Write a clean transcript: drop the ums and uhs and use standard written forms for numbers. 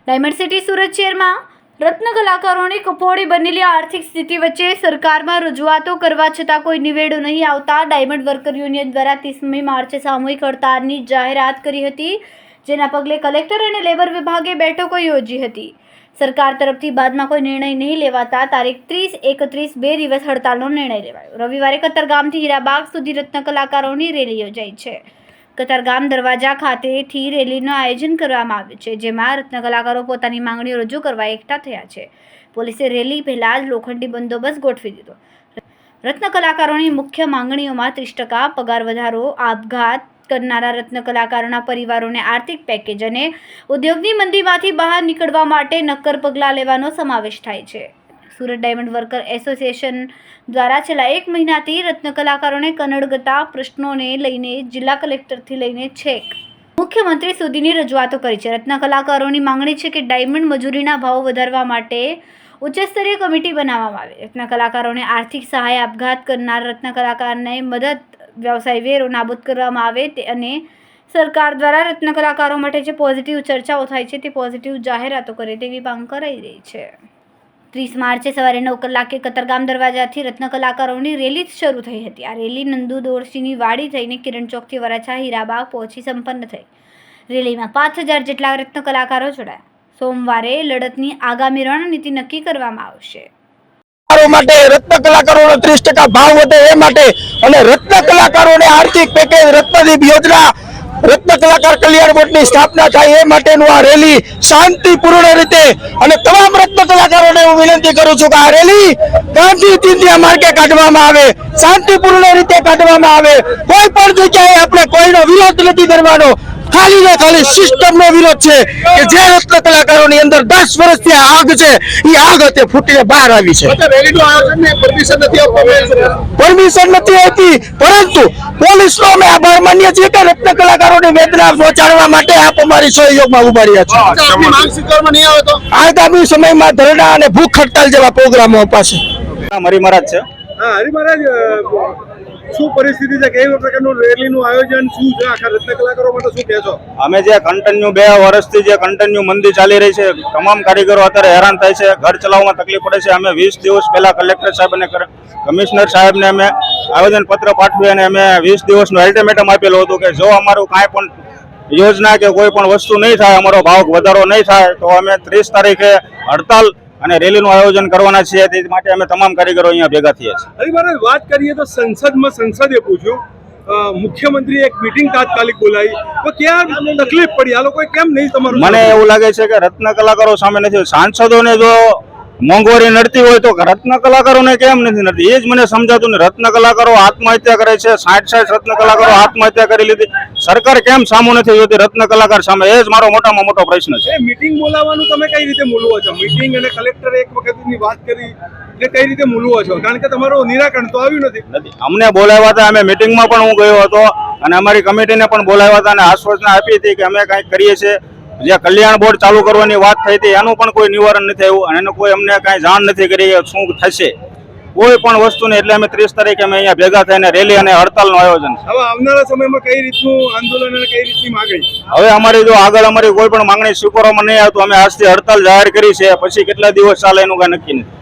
Diamond city Surat શહેરમાં રત્ન કલાકારોની કફોડી બનેલી આર્થિક સ્થિતિ વચ્ચે સરકારમાં રજૂઆતો કરવા છતાં કોઈ નિવેડો નહીં આવતા ડાયમંડ વર્કર યુનિયન દ્વારા 30મી માર્ચે સામૂહિક હડતાળની જાહેરાત કરી હતી, જેના પગલે કલેક્ટર અને લેબર વિભાગે બેઠકો યોજી હતી. સરકાર તરફથી બાદમાં કોઈ નિર્ણય નહીં લેવાતા તારીખ 30-31 બે દિવસ હડતાલનો નિર્ણય લેવાયો. રવિવારે કતારગામથી હીરાબાગ સુધી રત્ન કલાકારોની રેલી યોજાઈ છે. કતારગામ દરવાજા ખાતેથી રેલીનું આયોજન કરવામાં આવ્યું છે, જેમાં રત્ન કલાકારો પોતાની માંગણીઓ રજૂ કરવા એકઠા થયા છે. પોલીસે રેલી પહેલા જ લોખંડી બંદોબસ્ત ગોઠવી દીધો. રત્ન કલાકારોની મુખ્ય માંગણીઓમાં 30% પગાર વધારો, આપઘાત કરનારા રત્ન કલાકારોના પરિવારોને આર્થિક પેકેજ અને ઉદ્યોગની મંદીમાંથી બહાર નીકળવા માટે નક્કર પગલાં લેવાનો સમાવેશ થાય છે. સુરત ડાયમંડ વર્કર એસોસિએશન દ્વારા છેલ્લા 1 મહિનાથી રત્ન કલાકારોને કનડગતા પ્રશ્નોને લઈને જિલ્લા કલેક્ટરથી લઈને છેક મુખ્યમંત્રી સુધીની રજૂઆતો કરી છે. રત્ન કલાકારોની માંગણી છે કે ડાયમંડ મજૂરીના ભાવ વધારવા માટે ઉચ્ચસ્તરીય કમિટી બનાવવામાં આવે. રત્ન કલાકારોને આર્થિક સહાય, આપઘાત કરનાર રત્ન કલાકારને મદદ, વ્યવસાય વેરો નાબૂદ કરવામાં આવે અને સરકાર દ્વારા રત્ન કલાકારો માટે જે પોઝિટિવ ચર્ચાઓ થાય છે તે પોઝિટિવ જાહેરાતો કરે તેવી માંગ કરાઈ રહી છે. 30 માર્ચે સવારે 9 કલાકે કતારગામ દરવાજાથી રત્ન કલાકારોની રેલી શરૂ થઈ હતી. આ રેલી નંદુ દોરસીની વાડી થઈને કિરણ ચોકથી વરાછા હીરાબાગ પહોંચી સંપન્ન થઈ. રેલીમાં 5000 જેટલા રત્ન કલાકારો જોડાયા. સોમવારે લડતની આગામી રણનીતિ નક્કી કરવામાં આવશે. માટે રત્ન કલાકારોનો 30% ભાવ વધે એ માટે અને રત્ન કલાકારોને આર્થિક પેકેજ, રત્નદીપ યોજના, રત્ન કલાકાર કલ્યાણ બોર્ડની સ્થાપના થાય એ માટેનું આ રેલી શાંતિપૂર્ણ રીતે અને તમામ રત્ન કલાકારોને હું વિનંતી કરું છું કે આ રેલી ગાંધી ચિંધ્યા માર્ગે કાઢવામાં આવે, શાંતિપૂર્ણ રીતે કાઢવામાં આવે. કોઈ પણ જગ્યાએ આપણે કોઈનો વિરોધ નથી કરવાનો, ખાલી ને ખાલી સિસ્ટમનો વિરોધ છે કે જે રત્ન કલાકારોની અંદર 10 વર્ષથી આ આગ છે એ આગ તે ફૂટીને બહાર આવી છે. પરમિશન નથી આપી, પરંતુ પોલીસનો અમે આભાર માનીએ છીએ કે રત્ન કલાકારોની વેદના પહોંચાડવા માટે આપ અમારી સહયોગમાં ઉભા રહ્યા છે. આગામી સમયમાં ધરણા અને ભૂખ હડતાલ જેવા પ્રોગ્રામો અપાશે. હરી મહારાજ છે. હરી મહારાજ, શું પરિસ્થિતિ છે? કેવી પ્રકારનું રેલીનું આયોજન શું છે? આખા રત્ન કલાકારો માટે શું કહેશો? અમે જે કન્ટિન્યુ 2 વર્ષથી જે કન્ટિન્યુ મંદી ચાલી રહી છે, તમામ કારીગરો અત્યારે હેરાન થાય છે, ઘર ચલાવવામાં તકલીફ પડે છે. અમે 20 દિવસ પહેલા કલેક્ટર સાહેબ અને કમિશનર સાહેબને અમે આવેદનપત્ર પાઠવી અને અમે 20 દિવસનું અલ્ટિમેટમ આપેલું હતું કે જો અમારું કાંઈ પણ યોજના કે કોઈ પણ વસ્તુ નહીં થાય, અમારો ભાવ વધારો નહીં થાય તો અમે 30 તારીખે હડતાલ અને રેલીનું આયોજન કરવાના છીએ. તે માટે અમે તમામ કારીગરો અહીંયા ભેગા થયા છીએ. હરી મહારાજ, વાત કરીએ તો સંસદે પૂછ્યું, મુખ્યમંત્રીએ એક મીટિંગ તાત્કાલિક બોલાવી, તો ક્યાં તકલીફ પડી? આ લોકોએ કેમ નહીં તમારું? મને એવું લાગે છે કે રત્ન કલાકારો સામે નથી, સાંસદોને જો મોંઘવારી નડતી હોય તો રત્ન કલાકારોને કેમ નથી નડતી? એ જ મને સમજાતું ને. રત્ન કલાકારો આત્મહત્યા કરે છે, 60 રત્ન કલાકારો આત્મહત્યા કરી લીધી. સરકાર કેમ સામું નથી જોતી રત્ન કલાકાર સામે? એ જ મારો મોટામાં મોટો પ્રશ્ન છે. મીટિંગ બોલાવવાનું તમે કઈ રીતે મૂલવો છો? મીટિંગ અને કલેક્ટરે એક વખતની વાત કરી એટલે કઈ રીતે મૂલવો છો? કારણ કે તમારું નિરાકરણ તો આવ્યું નથી. અમને બોલાવ્યા હતા, અમે મીટિંગમાં પણ હું ગયો હતો અને અમારી કમિટીને પણ બોલાવ્યા હતા અને આશ્વાસના આપી હતી કે અમે કંઈક કરીએ છીએ. જે કલ્યાણ બોર્ડ ચાલુ કરવાની વાત થઈ હતી એનું પણ કોઈ નિવારણ નથી આવ્યું અને કોઈ અમને કાંઈ જાણ નથી કરી શું થશે કોઈ પણ વસ્તુને. એટલે અમે 30 તારીખે અમે અહીંયા ભેગા થઈને રેલી અને હડતાલનું આયોજન. હવે આવનારા સમયમાં કઈ રીતનું આંદોલન અને કઈ રીતની માંગણી? હવે અમારી જો આગળ અમારી કોઈ પણ માંગણી સ્વીકારવામાં નહીં આવે તો અમે આજથી હડતાલ જાહેર કરી છે. પછી કેટલા દિવસ ચાલે એનું કાંઈ નક્કી નથી.